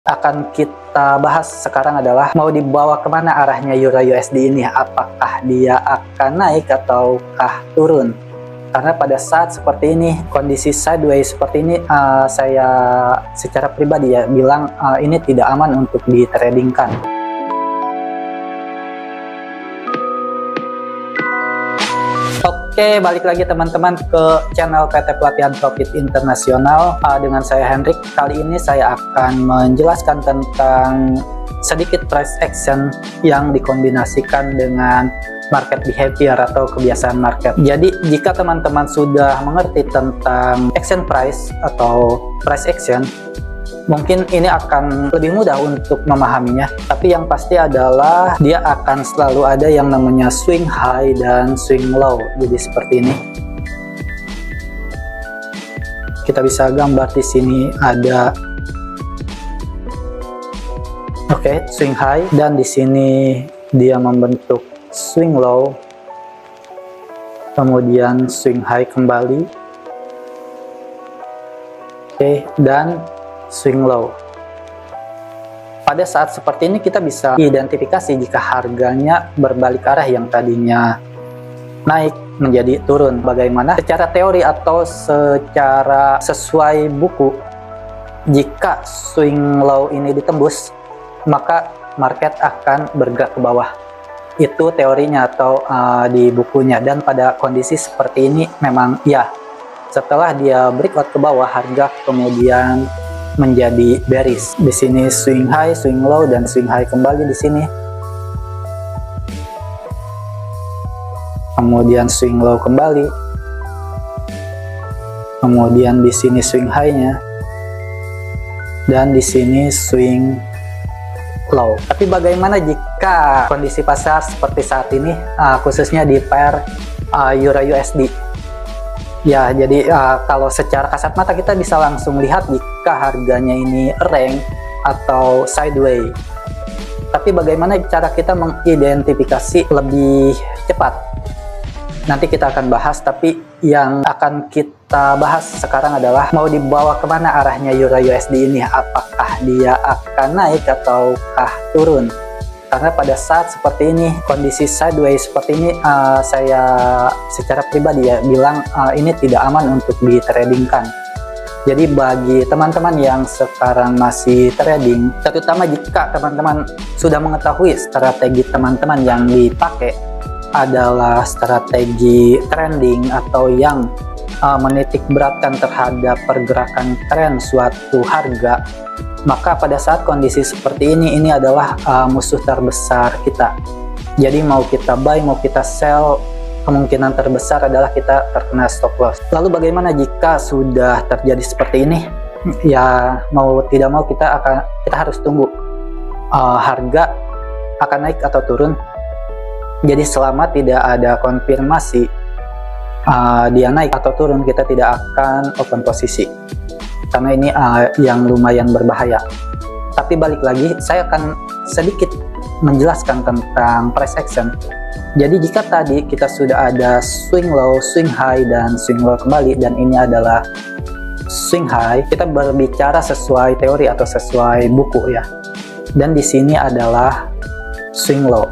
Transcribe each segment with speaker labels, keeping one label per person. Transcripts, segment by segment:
Speaker 1: Akan kita bahas sekarang adalah mau dibawa kemana arahnya Euro USD ini, apakah dia akan naik ataukah turun. Karena pada saat seperti ini, kondisi sideways seperti ini, saya secara pribadi ya bilang ini tidak aman untuk ditradingkan. Oke, balik lagi teman-teman ke channel PT Pelatihan Profit Internasional dengan saya Hendrik. Kali ini saya akan menjelaskan tentang sedikit price action yang dikombinasikan dengan market behavior atau kebiasaan market. Jadi jika teman-teman sudah mengerti tentang action price atau price action, mungkin ini akan lebih mudah untuk memahaminya. Tapi yang pasti adalah dia akan selalu ada yang namanya swing high dan swing low. Jadi seperti ini. Kita bisa gambar di sini ada swing high, dan di sini dia membentuk swing low. Kemudian swing high kembali. Dan swing low. Pada saat seperti ini kita bisa identifikasi jika harganya berbalik arah yang tadinya naik menjadi turun. Bagaimana? Secara teori atau secara sesuai buku, jika swing low ini ditembus, maka market akan bergerak ke bawah. Itu teorinya atau di bukunya. Dan pada kondisi seperti ini memang ya, setelah dia breakout ke bawah, harga kemudian menjadi bearish. Di sini swing high, swing low, dan swing high kembali di sini. Kemudian swing low kembali. Kemudian di sini swing high-nya. Dan di sini swing low. Tapi bagaimana jika kondisi pasar seperti saat ini, khususnya di pair Euro USD? Ya, jadi kalau secara kasat mata kita bisa langsung lihat jika harganya ini rank atau sideways. Tapi bagaimana cara kita mengidentifikasi lebih cepat? Nanti kita akan bahas, tapi yang akan kita bahas sekarang adalah mau dibawa kemana arahnya Euro USD ini, apakah dia akan naik ataukah turun. Karena pada saat seperti ini, kondisi sideways seperti ini, saya secara pribadi ya bilang ini tidak aman untuk ditradingkan. Jadi bagi teman-teman yang sekarang masih trading, terutama jika teman-teman sudah mengetahui strategi teman-teman yang dipakai adalah strategi trending atau yang menitik beratkan terhadap pergerakan tren suatu harga, maka pada saat kondisi seperti ini adalah musuh terbesar kita. Jadi mau kita buy, mau kita sell, kemungkinan terbesar adalah kita terkena stop loss. Lalu bagaimana jika sudah terjadi seperti ini? Ya mau tidak mau kita harus tunggu harga akan naik atau turun. Jadi selama tidak ada konfirmasi dia naik atau turun, kita tidak akan open posisi. Karena ini yang lumayan berbahaya. Tapi balik lagi, saya akan sedikit menjelaskan tentang price action. Jadi jika tadi kita sudah ada swing low, swing high, dan swing low kembali, dan ini adalah swing high, kita berbicara sesuai teori atau sesuai buku ya. Dan di sini adalah swing low.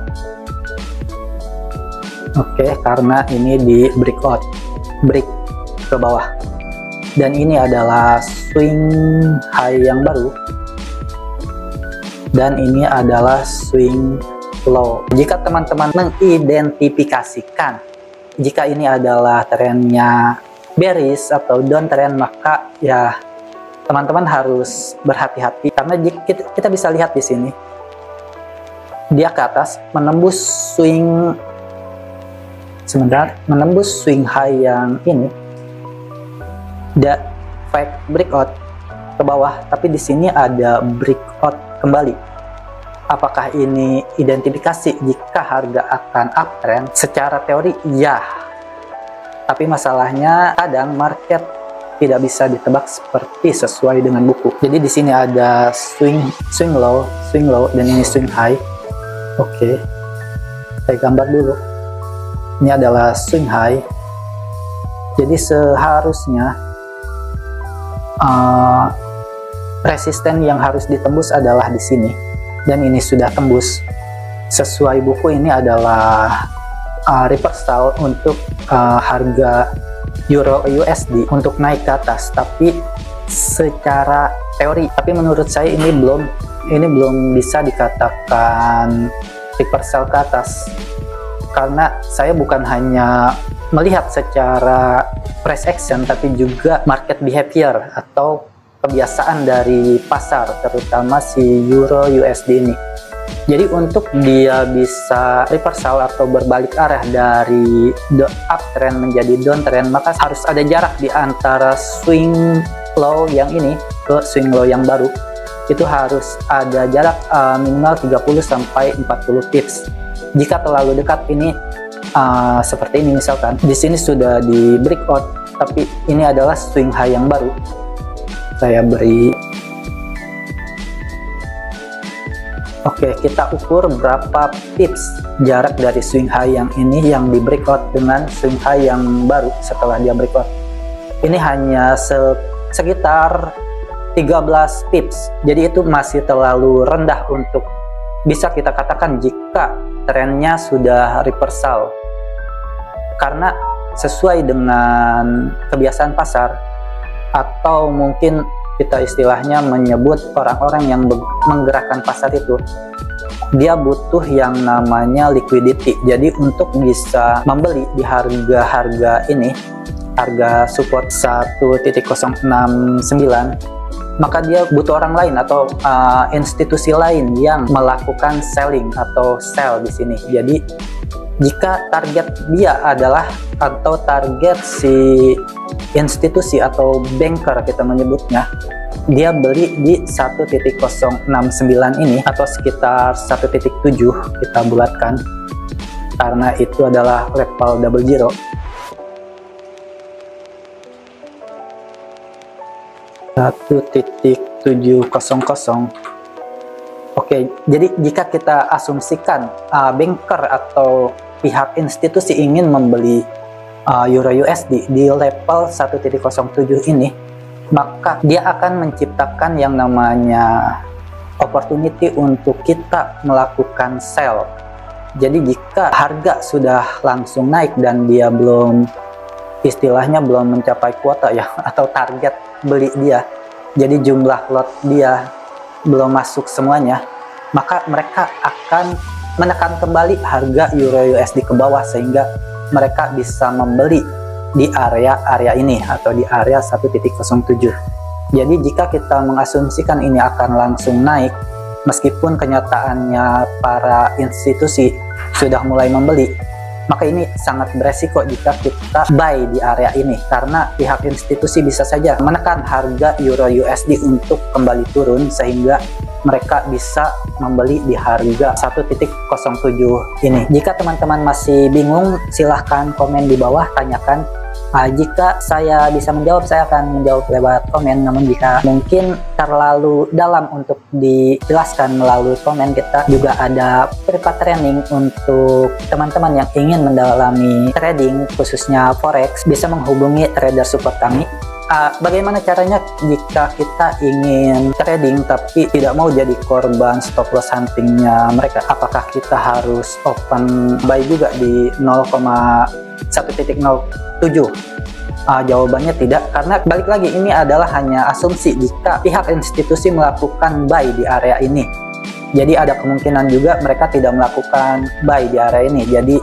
Speaker 1: Karena ini di break ke bawah. Dan ini adalah swing high yang baru, dan ini adalah swing low. Jika teman-teman mengidentifikasikan jika ini adalah trennya bearish atau downtrend, maka ya teman-teman harus berhati-hati. Karena kita bisa lihat di sini dia ke atas menembus swing high yang ini, fake breakout ke bawah, tapi di sini ada breakout kembali. Apakah ini identifikasi jika harga akan uptrend? Secara teori ya, tapi masalahnya kadang market tidak bisa ditebak seperti sesuai dengan buku. Jadi di sini ada swing low, dan ini swing high. Saya gambar dulu. Ini adalah swing high. Jadi seharusnya resisten yang harus ditembus adalah di sini, dan ini sudah tembus. Sesuai buku ini adalah reversal untuk harga Euro USD untuk naik ke atas, tapi secara teori. Tapi menurut saya ini belum bisa dikatakan reversal ke atas, karena saya bukan hanya melihat secara price action, tapi juga market behavior atau kebiasaan dari pasar, terutama si Euro USD ini. Jadi untuk dia bisa reversal atau berbalik arah dari uptrend menjadi downtrend, maka harus ada jarak di antara swing low yang ini ke swing low yang baru. Itu harus ada jarak minimal 30 sampai 40 pips. Jika terlalu dekat ini seperti ini, misalkan di sini sudah di breakout, tapi ini adalah swing high yang baru. Saya beri. Oke, kita ukur berapa pips jarak dari swing high yang ini yang di breakout dengan swing high yang baru setelah dia breakout. Ini hanya sekitar 13 pips. Jadi itu masih terlalu rendah untuk bisa kita katakan jika trennya sudah reversal. Karena sesuai dengan kebiasaan pasar, atau mungkin kita istilahnya menyebut orang-orang yang menggerakkan pasar itu, dia butuh yang namanya liquidity. Jadi untuk bisa membeli di harga ini, harga support 1.069, maka dia butuh orang lain atau institusi lain yang melakukan selling atau sell di sini. Jadi jika target dia adalah, atau target si institusi atau banker kita menyebutnya, dia beli di 1.069 ini atau sekitar 1.7 kita bulatkan, karena itu adalah level double zero. .700. Oke, jadi jika kita asumsikan banker atau pihak institusi ingin membeli Euro USD di level 1.07 ini, maka dia akan menciptakan yang namanya opportunity untuk kita melakukan sell. Jadi jika harga sudah langsung naik dan dia belum, istilahnya belum mencapai kuota ya, atau target beli dia, jadi jumlah lot dia belum masuk semuanya, maka mereka akan menekan kembali harga Euro USD ke bawah sehingga mereka bisa membeli di area ini atau di area 1.07. Jadi jika kita mengasumsikan ini akan langsung naik, meskipun kenyataannya para institusi sudah mulai membeli, maka ini sangat beresiko jika kita buy di area ini, karena pihak institusi bisa saja menekan harga Euro USD untuk kembali turun sehingga mereka bisa membeli di harga 1.07 ini. Jika teman-teman masih bingung, silahkan komen di bawah, tanyakan. Jika saya bisa menjawab, saya akan menjawab lewat komen. Namun jika mungkin terlalu dalam untuk dijelaskan melalui komen, kita juga ada privat training untuk teman-teman yang ingin mendalami trading, khususnya forex. Bisa menghubungi trader support kami. Bagaimana caranya jika kita ingin trading tapi tidak mau jadi korban stop loss huntingnya mereka? Apakah kita harus open buy juga di 0,1.07? Jawabannya tidak, karena balik lagi ini adalah hanya asumsi jika pihak institusi melakukan buy di area ini. Jadi ada kemungkinan juga mereka tidak melakukan buy di area ini. Jadi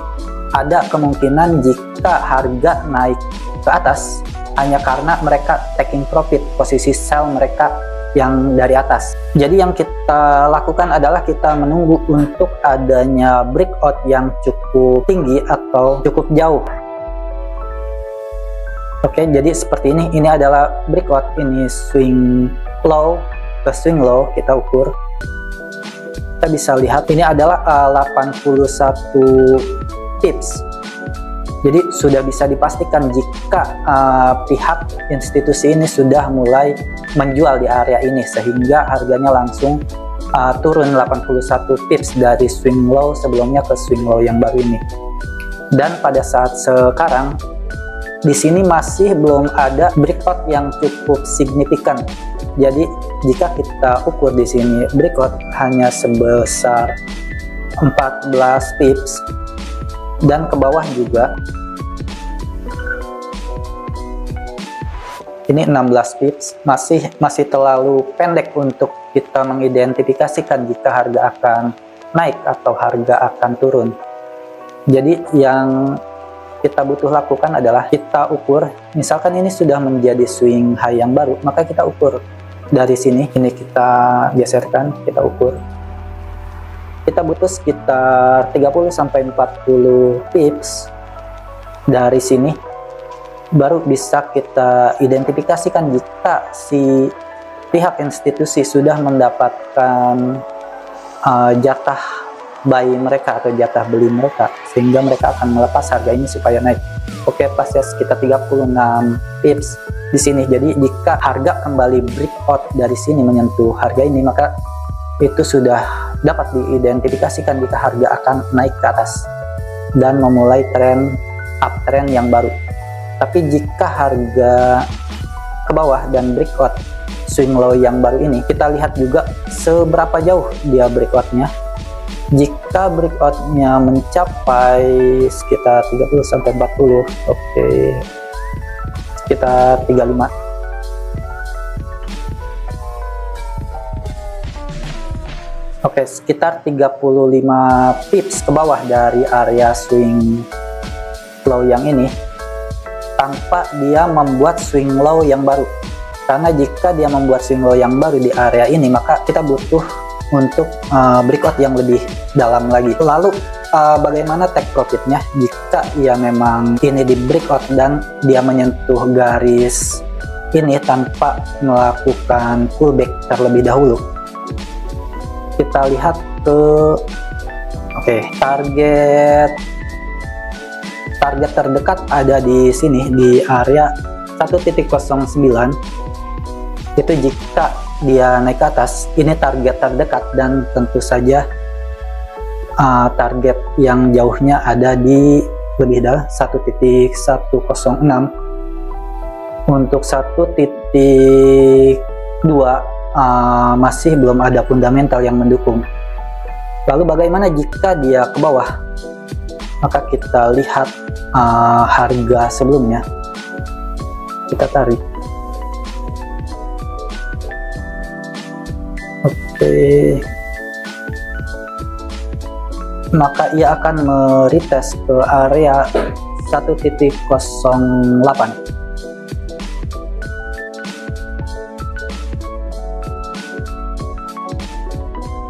Speaker 1: ada kemungkinan jika harga naik ke atas hanya karena mereka taking profit, posisi sell mereka yang dari atas. Jadi yang kita lakukan adalah kita menunggu untuk adanya breakout yang cukup tinggi atau cukup jauh. Oke, jadi seperti ini. Ini adalah breakout, ini swing low ke swing low kita ukur. Kita bisa lihat ini adalah 81 pips. Jadi sudah bisa dipastikan jika pihak institusi ini sudah mulai menjual di area ini, sehingga harganya langsung turun 81 pips dari swing low sebelumnya ke swing low yang baru ini. Dan pada saat sekarang di sini masih belum ada breakout yang cukup signifikan. Jadi jika kita ukur di sini breakout hanya sebesar 14 pips dan ke bawah juga ini 16 pips, masih terlalu pendek untuk kita mengidentifikasikan jika harga akan naik atau harga akan turun. Jadi yang kita butuh lakukan adalah kita ukur, misalkan ini sudah menjadi swing high yang baru, maka kita ukur dari sini, ini kita geserkan, kita ukur. Kita butuh sekitar 30-40 pips dari sini, baru bisa kita identifikasikan jika si pihak institusi sudah mendapatkan jatah buy mereka atau jatah beli mereka, sehingga mereka akan melepas harga ini supaya naik. Oke, pas ya sekitar 36 pips di sini. Jadi jika harga kembali breakout dari sini menyentuh harga ini, maka itu sudah dapat diidentifikasikan jika harga akan naik ke atas dan memulai tren uptrend yang baru. Tapi jika harga ke bawah dan breakout swing low yang baru ini, kita lihat juga seberapa jauh dia breakoutnya. Jika breakoutnya mencapai sekitar 30-40, oke, sekitar 35. Oke, sekitar 35 pips ke bawah dari area swing low yang ini, tanpa dia membuat swing low yang baru. Karena jika dia membuat swing low yang baru di area ini, maka kita butuh untuk breakout yang lebih dalam lagi. Lalu bagaimana take profitnya jika ia memang ini di breakout dan dia menyentuh garis ini tanpa melakukan pullback terlebih dahulu? Kita lihat ke target terdekat ada di sini di area 1.09. Itu jika dia naik ke atas, ini target terdekat, dan tentu saja target yang jauhnya ada di lebih dari 1.106. Untuk 1.2 masih belum ada fundamental yang mendukung. Lalu bagaimana jika dia ke bawah? Maka kita lihat harga sebelumnya, kita tarik. Oke, maka ia akan meretest ke area 1.08.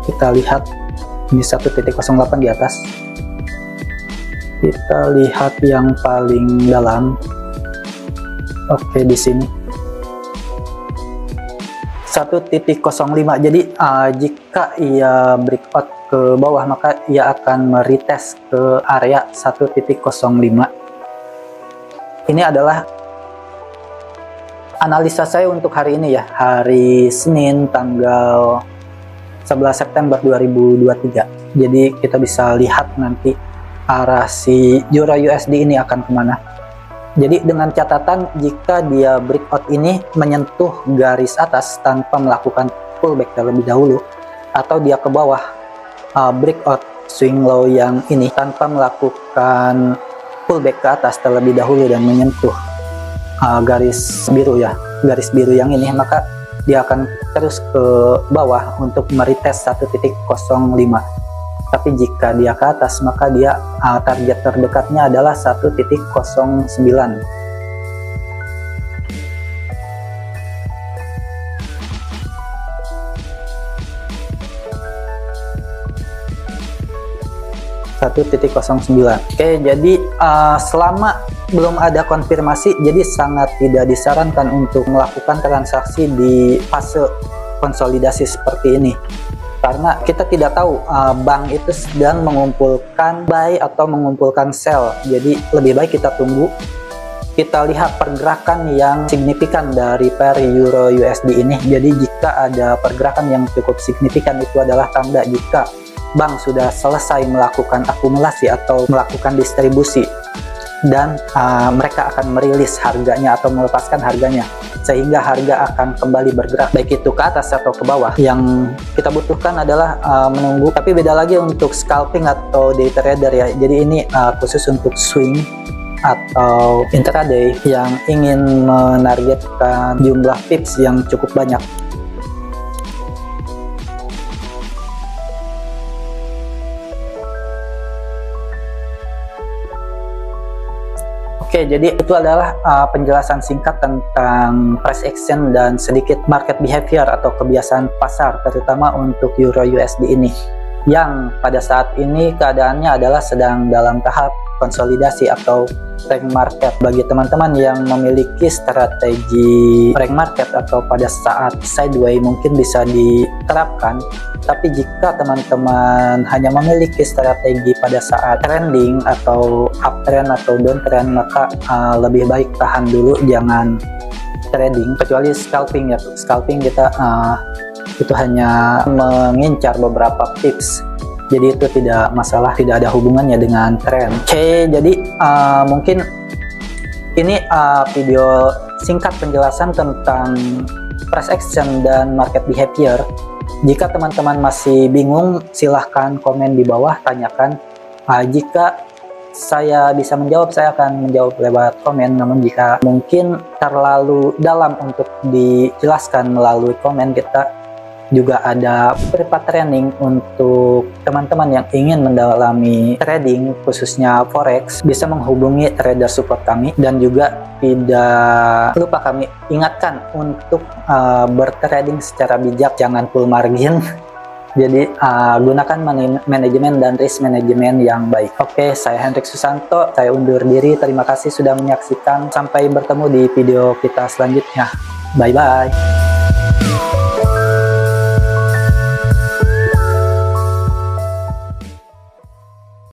Speaker 1: Kita lihat ini 1.08 di atas. Kita lihat yang paling dalam. Oke, di sini 1.05. Jadi jika ia breakout ke bawah, maka ia akan meretest ke area 1.05. Ini adalah analisa saya untuk hari ini ya, hari Senin tanggal 11 September 2023. Jadi kita bisa lihat nanti arah si Euro USD ini akan kemana. Jadi dengan catatan jika dia breakout ini menyentuh garis atas tanpa melakukan pullback terlebih dahulu, atau dia ke bawah breakout swing low yang ini tanpa melakukan pullback ke atas terlebih dahulu dan menyentuh garis biru ya, garis biru yang ini, maka dia akan terus ke bawah untuk meretest 1.05. Tapi jika dia ke atas, maka dia target terdekatnya adalah 1.09. Oke, jadi selama belum ada konfirmasi, jadi sangat tidak disarankan untuk melakukan transaksi di fase konsolidasi seperti ini. Karena kita tidak tahu bank itu sedang mengumpulkan buy atau mengumpulkan sell. Jadi lebih baik kita tunggu, kita lihat pergerakan yang signifikan dari pair Euro USD ini. Jadi jika ada pergerakan yang cukup signifikan, itu adalah tanda jika bank sudah selesai melakukan akumulasi atau melakukan distribusi dan mereka akan merilis harganya atau melepaskan harganya, sehingga harga akan kembali bergerak baik itu ke atas atau ke bawah. Yang kita butuhkan adalah menunggu. Tapi beda lagi untuk scalping atau day trader ya. Jadi ini khusus untuk swing atau intraday yang ingin menargetkan jumlah pips yang cukup banyak. Oke, jadi itu adalah penjelasan singkat tentang price action dan sedikit market behavior atau kebiasaan pasar, terutama untuk Euro USD ini, yang pada saat ini keadaannya adalah sedang dalam tahap konsolidasi atau rank market. Bagi teman-teman yang memiliki strategi rank market atau pada saat sideways mungkin bisa diterapkan. Tapi jika teman-teman hanya memiliki strategi pada saat trending atau uptrend atau downtrend, maka lebih baik tahan dulu, jangan trading. Kecuali scalping ya, scalping kita itu hanya mengincar beberapa pips, jadi itu tidak masalah, tidak ada hubungannya dengan tren. Oke, jadi mungkin ini video singkat penjelasan tentang price action dan market behavior. Jika teman-teman masih bingung, silahkan komen di bawah, tanyakan. Jika saya bisa menjawab, saya akan menjawab lewat komen. Namun jika mungkin terlalu dalam untuk dijelaskan melalui komen, kita juga ada privat training untuk teman-teman yang ingin mendalami trading, khususnya forex. Bisa menghubungi trader support kami, dan juga tidak lupa kami ingatkan untuk bertrading secara bijak, jangan full margin. Jadi gunakan manajemen dan risk management yang baik. Oke, saya Hendrik Susanto, saya undur diri. Terima kasih sudah menyaksikan. Sampai bertemu di video kita selanjutnya. Bye bye.